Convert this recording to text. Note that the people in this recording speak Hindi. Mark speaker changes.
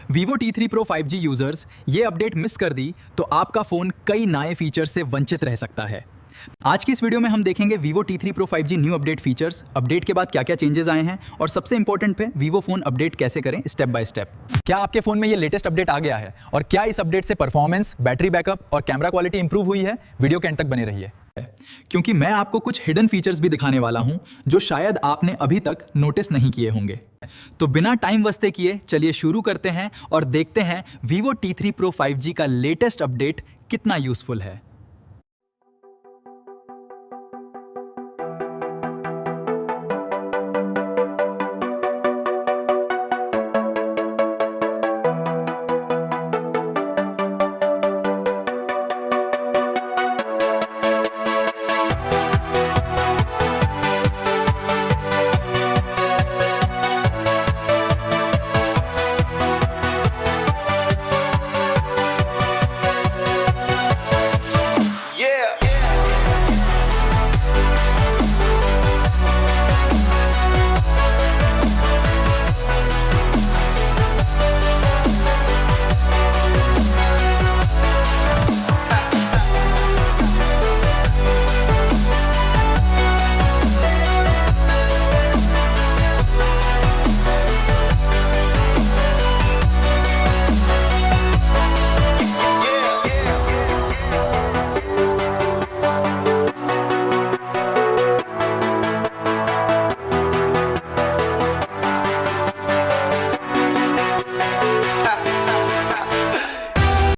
Speaker 1: Vivo T3 Pro 5G users ये अपडेट मिस कर दी तो आपका फ़ोन कई नए फीचर से वंचित रह सकता है। आज की इस वीडियो में हम देखेंगे Vivo T3 Pro 5G new update features, update के बाद क्या क्या चेंजेस आए हैं और सबसे इंपॉर्टेंट पे वीवो फ़ोन अपडेट कैसे करें स्टेप बाय स्टेप। क्या आपके फ़ोन में ये लेटेस्ट अपडेट आ गया है और क्या इस अपडेट से परफॉर्मेंस, बैटरी बैकअप और कैमरा क्वालिटी इंप्रूव हुई है? वीडियो के एंड तक बने रहिए, क्योंकि मैं आपको कुछ हिडन फीचर्स भी दिखाने वाला हूं जो शायद आपने अभी तक नोटिस नहीं किए होंगे। तो बिना टाइम वेस्ट किए चलिए शुरू करते हैं और देखते हैं Vivo T3 Pro 5G का लेटेस्ट अपडेट कितना यूजफुल है।